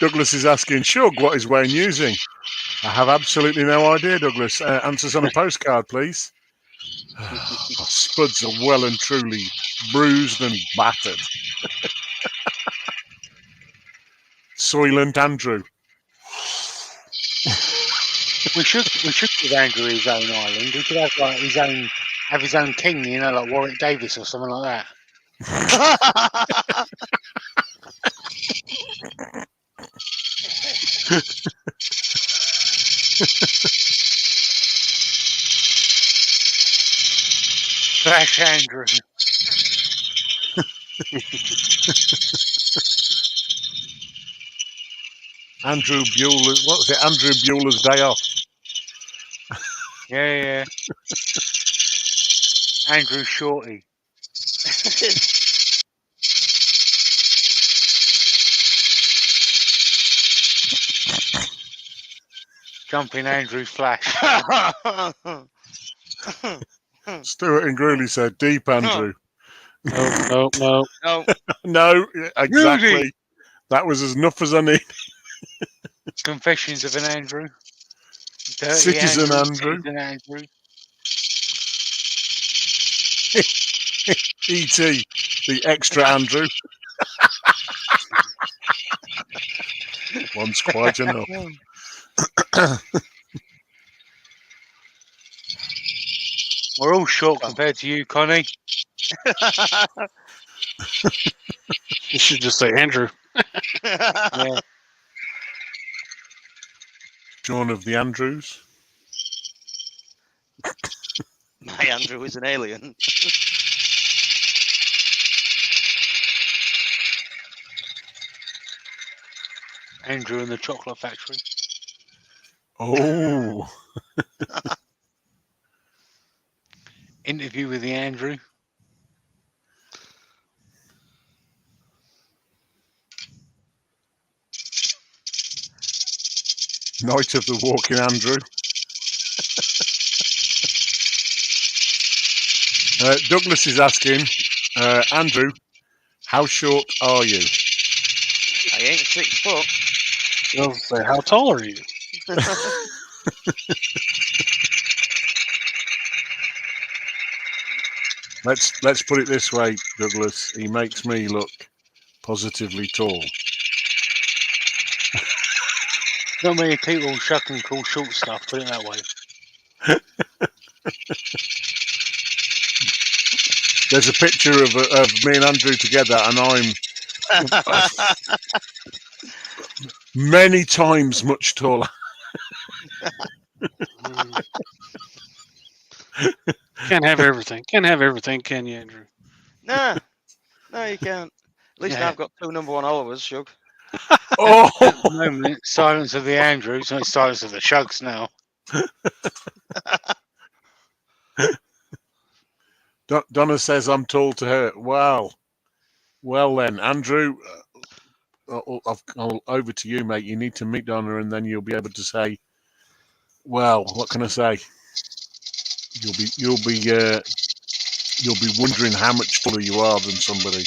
Douglas is asking, Shug, what is Wayne using? I have absolutely no idea, Douglas. Answers on a postcard, please. My spuds are well and truly bruised and battered. Soylent Andrew. We should give Andrew his own island. He could have like his own king, you know, like Warwick Davis or something like that. Flash Andrew. Andrew Bueller. What's it? Andrew Bueller's Day Off. Yeah. Andrew Shorty. Jumping Andrew Flash. Stuart and Greeley said, deep Andrew. No. No. No, exactly. Rudy. That was enough as I need. Confessions of an Andrew. Dirty Citizen Andrew. Citizen Andrew. E.T. the extra Andrew. One's quite enough. We're all short compared to you, Connie. You should just say Andrew. Yeah. Shaun of the Andrews. My Andrew is an alien. Andrew in the Chocolate Factory. Oh, Interview with the Andrew. Night of the Walking Andrew. Douglas is asking, Andrew, how short are you? I ain't 6 foot. They'll say, how tall are you? Let's put it this way, Douglas. He makes me look positively tall. Not many people shuck and call short stuff, put it that way. There's a picture of me and Andrew together, and I'm many times much taller. Can't have everything. Can't have everything, can you, Andrew? Nah, no, you can't. At least Yeah. I've got 2 number 1 followers, Shug. Oh, At the moment, silence of the Andrews, not silence of the Shugs now. Donna says I'm tall to her. Wow. Well then, Andrew, I'll over to you, mate. You need to meet Donna, and then you'll be able to say, well, what can I say? You'll be wondering how much taller you are than somebody.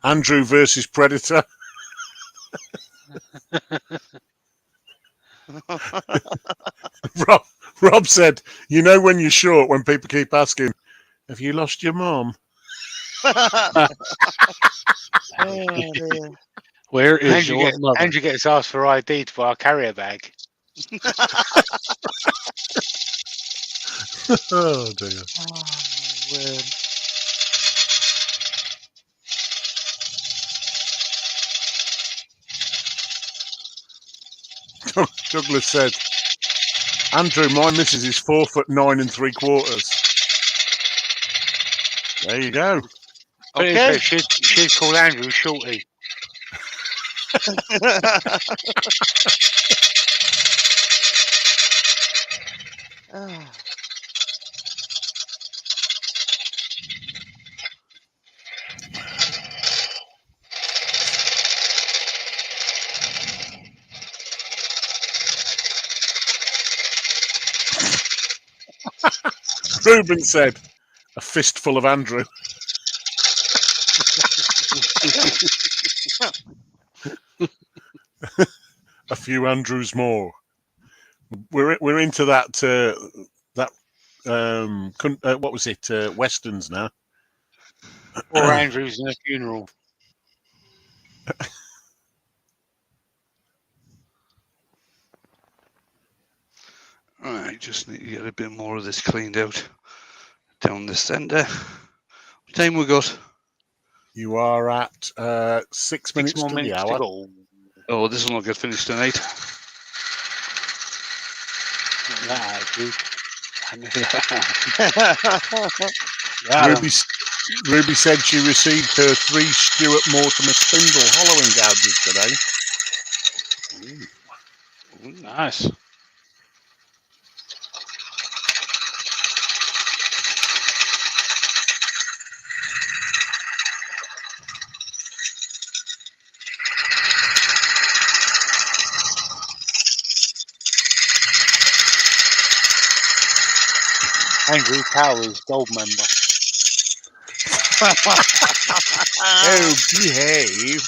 Andrew versus Predator. Rob said, you know when you're short when people keep asking, have you lost your mom? Oh, dear. Where is your mother? Andrew gets asked for ID to buy a carrier bag. Oh dear. Oh, my word. Douglas said, Andrew, my missus is 4'9"3/4. There you go. But Okay. she'd call Andrew Shorty. Oh. Ruben said, a fistful of Andrew. A few Andrews more. We're into that what was it? Westerns now. Or Andrews in a funeral. Alright, just need to get a bit more of this cleaned out down the centre. What time we got? You are at 6 minutes 6 more to minutes the to hour. go. Oh, this will not get finished tonight. Nah, dude. Ruby said she received her 3 Stuart Mortimer spindle hollowing gouges today. Nice. Andrew Powers, gold member. Oh, behave.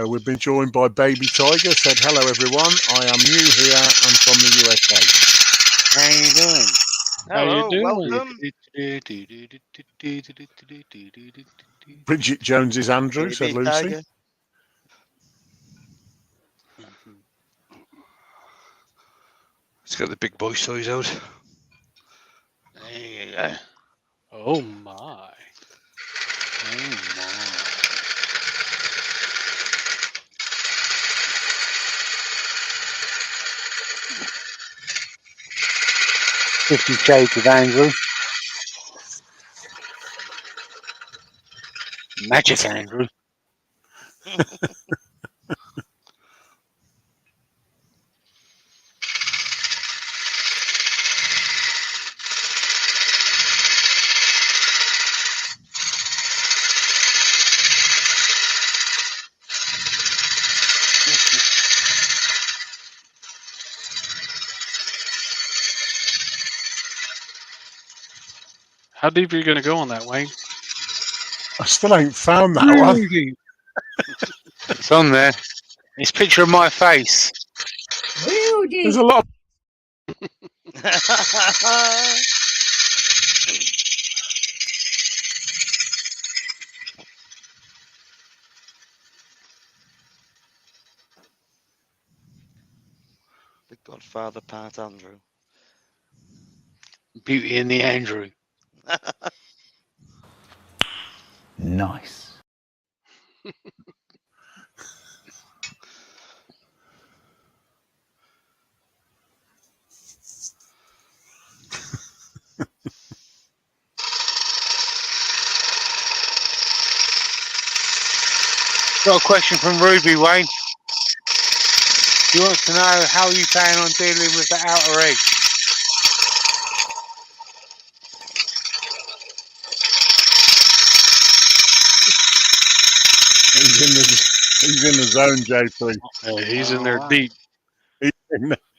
We've been joined by Baby Tiger. Said hello everyone. I am new here and from the USA. How you doing? Hello, doing? welcome. Bridget Jones is Andrew, said Baby Lucy. Tiger. It's got the big boy toys out. There you go. Oh my. Oh my. $50 Shades of Andrew. Magic Andrew. How deep are you going to go on that, Wayne? I still ain't found that one. It's on there. It's a picture of my face. There's a lot of The Godfather part Andrew. Beauty and the Andrew. Nice. Got a question from Ruby, Wayne. She wants to know how you plan on dealing with the outer edge. he's in the zone, JP. He's in there wow. deep.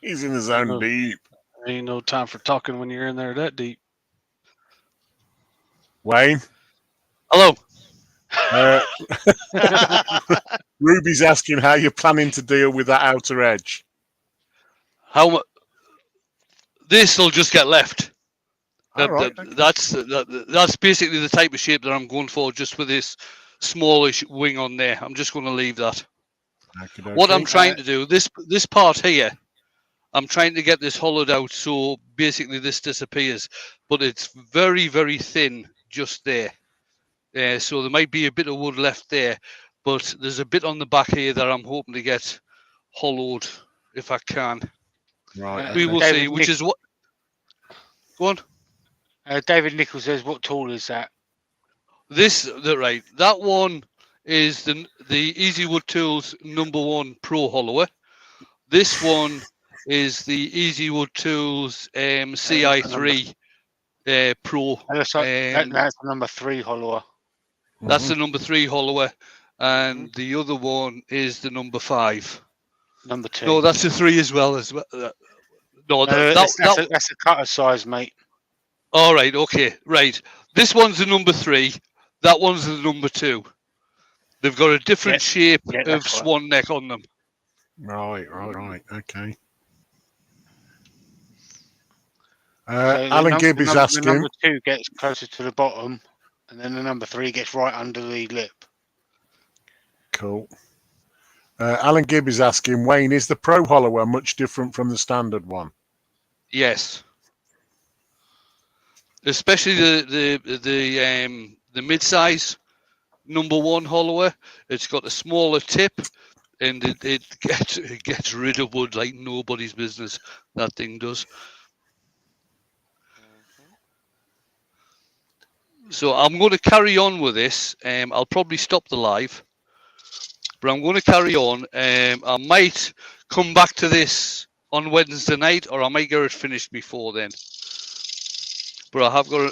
He's in the zone deep. Ain't no time for talking when you're in there that deep. Wayne, Hello. Ruby's asking how you're planning to deal with that outer edge. How much? This will just get left. All right. That's basically the type of shape that I'm going for, just with this smallish wing on there. I'm just going to leave that. What I'm trying to do, this part here, I'm trying to get this hollowed out so basically this disappears, but it's very, very thin just there. So there might be a bit of wood left there, but there's a bit on the back here that I'm hoping to get hollowed if I can. Right. We will David see, which is what. Go on. David Nichols says, what tool is that? That one is the Easy Wood Tools #1 Pro Hollower. This one is the Easy Wood Tools CI3 Pro. That's the number 3 hollower. That's the #3 hollower, and the other one is the #5. Number 2. No, that's the 3 as well. No, that's a cutter size, mate. All right, okay, right. This one's the #3. That one's the #2. They've got a different shape of swan neck on them. Right. Okay. So Alan Gibb is asking. The number 2 gets closer to the bottom, and then the number 3 gets right under the lip. Cool. Alan Gibb is asking, Wayne, is the Pro Hollower much different from the standard one? Yes. Especially the mid-size #1 hollower. It's got a smaller tip, and it gets rid of wood like nobody's business. That thing does. So I'm going to carry on with this. I'll probably stop the live, but I'm going to carry on. I might come back to this on Wednesday night, or I might get it finished before then. But I have got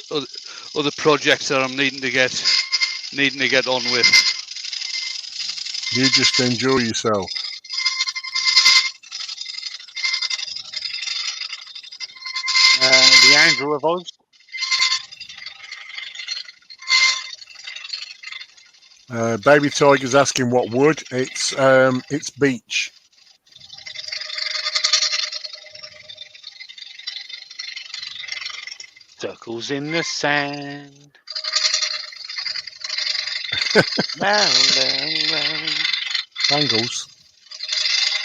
other projects that I'm needing to get on with. You just enjoy yourself. The Andrew of Oz. Baby Tiger's asking what wood. It's beech. Circles in the sand. Round and round. Bangles.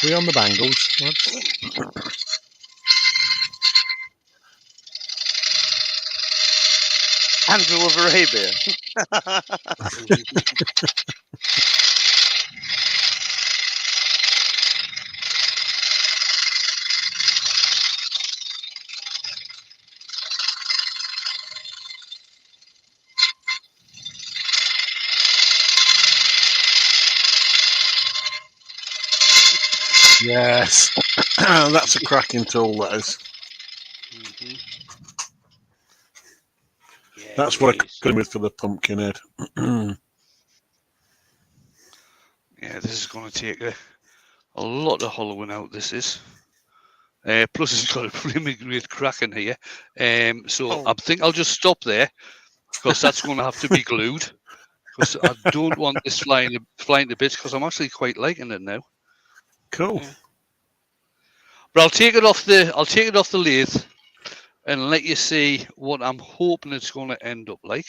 We on the bangles. Andrew of Arabia. Yes. That's a cracking tool, that is. Yeah, That's it what I is. could with for the pumpkin head. Yeah, this is going to take a lot of hollowing out. This is. Plus, it's got a really great crack in here. So I think I'll just stop there because that's going to have to be glued. Because I don't want this flying to bits. Because I'm actually quite liking it now. Cool. Yeah. But I'll take it off the lathe and let you see what I'm hoping it's going to end up like.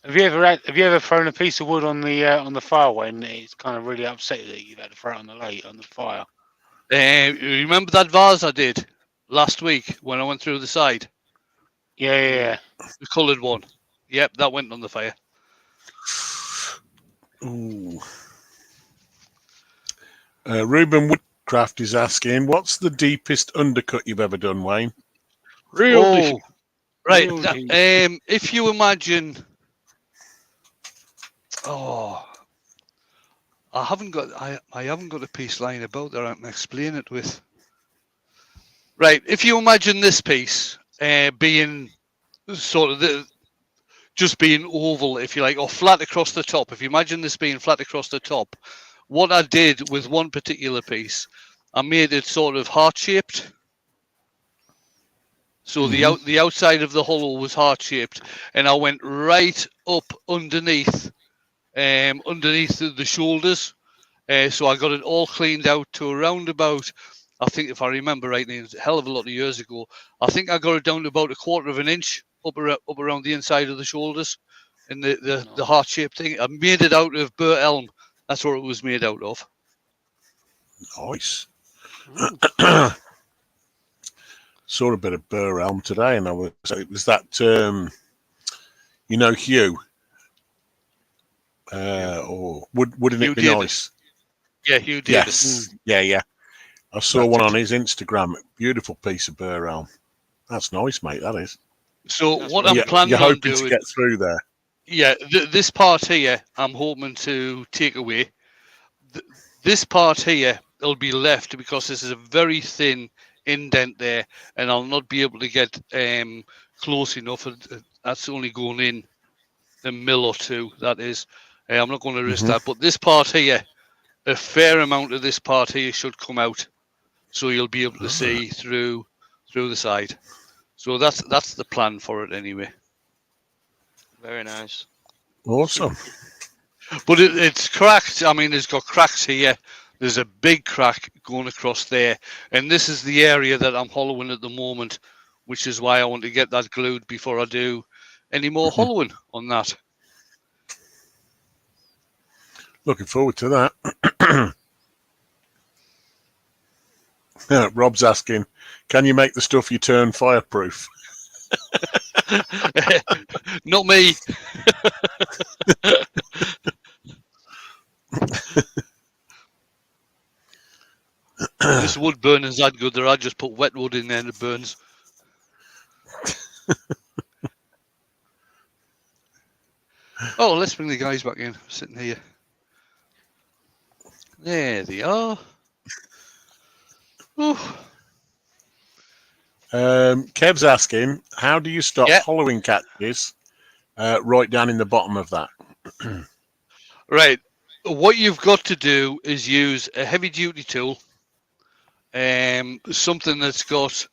Have you ever thrown a piece of wood on the fire when it's kind of really upset that you've had to throw it on the fire? You remember that vase I did last week when I went through the side? Yeah. The coloured one. Yep, that went on the fire. Ooh. Ruben Woodcraft is asking, what's the deepest undercut you've ever done, Wayne? Oh, right. Real deep. If you imagine, I haven't got a piece lying about that I can explain it with. Right. If you imagine this piece being sort of just being oval, if you like, or flat across the top. If you imagine this being flat across the top, what I did with one particular piece, I made it sort of heart-shaped. So the outside of the hollow was heart-shaped, and I went right up underneath the shoulders. So I got it all cleaned out to around about, I think if I remember rightly, it's a hell of a lot of years ago, I think I got it down to about 1/4 of an inch up around the inside of the shoulders in the heart-shaped thing. I made it out of burr elm. That's what it was made out of. Nice. Saw a bit of burr elm today, and it was that Hugh. Or wouldn't Hugh it be did. nice? Yeah, Hugh did. Yes. Yeah. I saw one on his Instagram. Beautiful piece of burr elm. That's nice, mate. That is. So what I'm planning you're on hoping doing, to get through there. yeah, this part here, I'm hoping to take away. This part here, will be left because this is a very thin indent there, and I'll not be able to get close enough. That's only going in a mil or two. That is, I'm not going to risk that. But this part here, a fair amount of this part here should come out, so you'll be able to see through the side. So that's the plan for it anyway. Very nice. Awesome. But it's cracked. I mean, it's got cracks here. There's a big crack going across there. And this is the area that I'm hollowing at the moment, which is why I want to get that glued before I do any more hollowing on that. Looking forward to that. Rob's asking, can you make the stuff you turn fireproof? Not me. This wood burning's that good that I just put wet wood in there and it burns. Oh, let's bring the guys back in. Sitting here. There they are. Ooh. Kev's asking, how do you stop Yeah. hollowing catches right down in the bottom of that? Right. What you've got to do is use a heavy duty tool, something that's got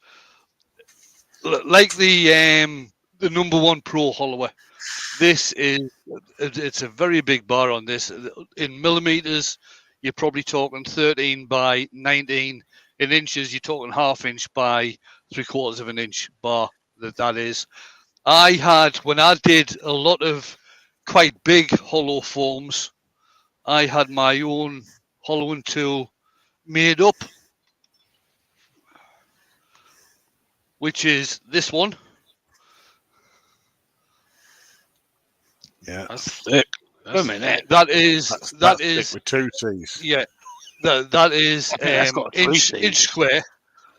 like the number one pro hollower. This is it's a very big bar on this. In millimeters, you're probably talking 13 by 19. In inches, you're talking ½ inch by 3/4 of an inch bar. That is. I had, when I did a lot of quite big hollow forms, I had my own hollowing tool made up, which is this one. Yeah, That's thick. Wait a minute. That is that's thick with 2 C's. yeah. That is I think that's got 3 inch C's. square.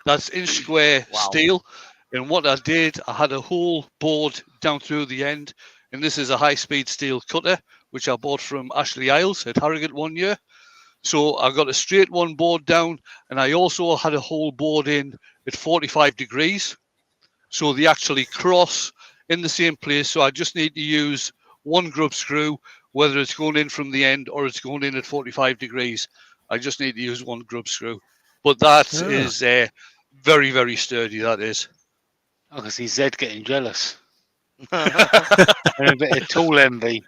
That's inch square Wow. steel. And what I did, I had a whole board down through the end, and this is a high-speed steel cutter, which I bought from Ashley Isles at Harrogate one year. So I got a straight one board down, and I also had a whole board in at 45 degrees. So they actually cross in the same place. So I just need to use one grub screw, whether it's going in from the end or it's going in at 45 degrees. I just need to use one grub screw. But that is very, very sturdy, that is. I can see Zed getting jealous. And a bit of tool envy.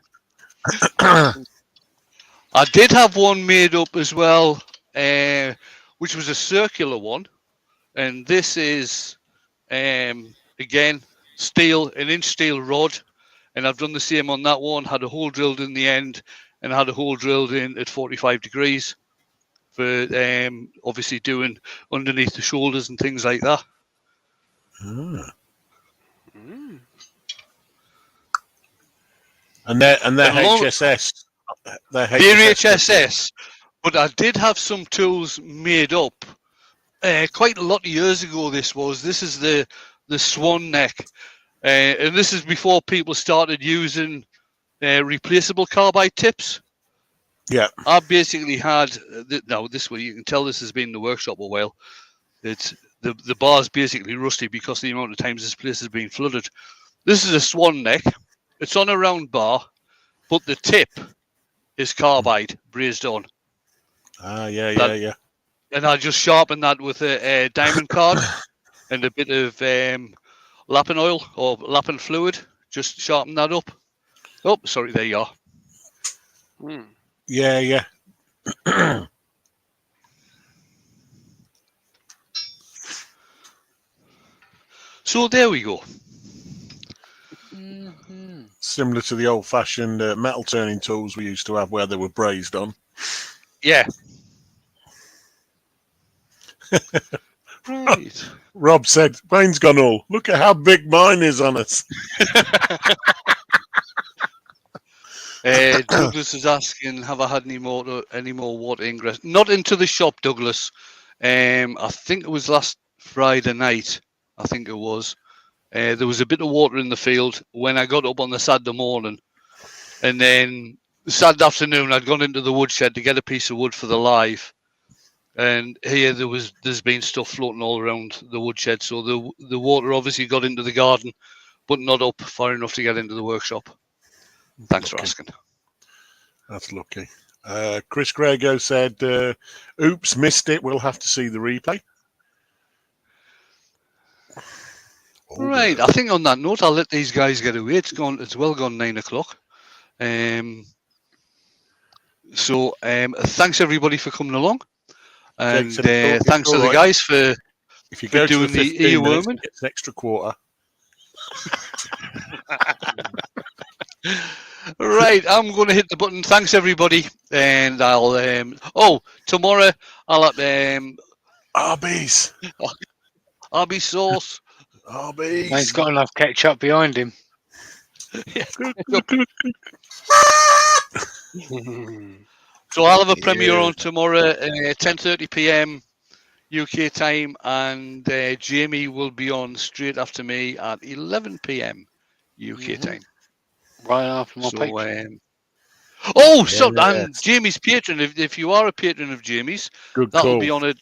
I did have one made up as well, which was a circular one. And this is, again, steel, an inch steel rod. And I've done the same on that one, had a hole drilled in the end and had a hole drilled in at 45 degrees for obviously doing underneath the shoulders and things like that. And they're And long- HSS. They're They're HSS, but I did have some tools made up quite a lot of years ago. This is the swan neck, and this is before people started using replaceable carbide tips. Yeah. I basically had now this way you can tell this has been in the workshop a while. It's the bar's basically rusty because of the amount of times this place has been flooded. This is a swan neck. It's on a round bar, but the tip is carbide brazed on. Yeah. And I just sharpen that with a diamond card and a bit of lapping oil or lapping fluid. Just sharpen that up. Oh, sorry, there you are. Yeah. So there we go. Similar to the old-fashioned metal turning tools we used to have where they were brazed on. Yeah. Right. Rob said, mine's gone all. Look at how big mine is on us. Douglas is asking, have I had any more water ingress? Not into the shop, Douglas. I think it was last Friday night. I think it was. There was a bit of water in the field when I got up on the Saturday morning. And then Saturday afternoon, I'd gone into the woodshed to get a piece of wood for the live. And here there's been stuff floating all around the woodshed. So the water obviously got into the garden, but not up far enough to get into the workshop. Thanks for asking. That's lucky. Chris Grego said, oops, missed it. We'll have to see the replay. Right. I think on that note, I'll let these guys get away. It's well gone 9 o'clock. So thanks everybody for coming along. And thanks to the guys for if you go doing to the 15 minutes, earworming. it's an extra quarter. Right, I'm going to hit the button. Thanks everybody, and I'll tomorrow I'll have Arby's sauce. Arby's. He's got enough ketchup behind him. So I'll have a premiere on tomorrow, 10:30 p.m. UK time, and Jamie will be on straight after me at 11 p.m. UK time. Right after my Patreon. And Jamie's patron. If you are a patron of Jamie's, Good that'll call. be on at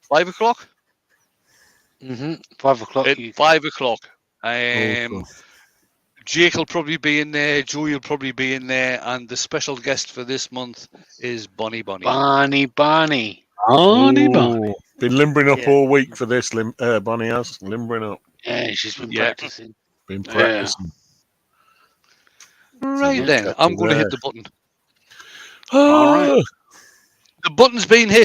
5 o'clock. 5 o'clock. at UK. 5 o'clock. Awesome. Jake will probably be in there. Joey will probably be in there, and the special guest for this month is Bonnie. Barney. Bonnie. Ooh, been limbering up Yeah. all week for this. Bonnie has limbering up. Yeah, she's been Yeah. practicing. Been Yeah. practicing. Right Yeah, then, catch I'm you going to there. hit the button. All right. The button's been hit.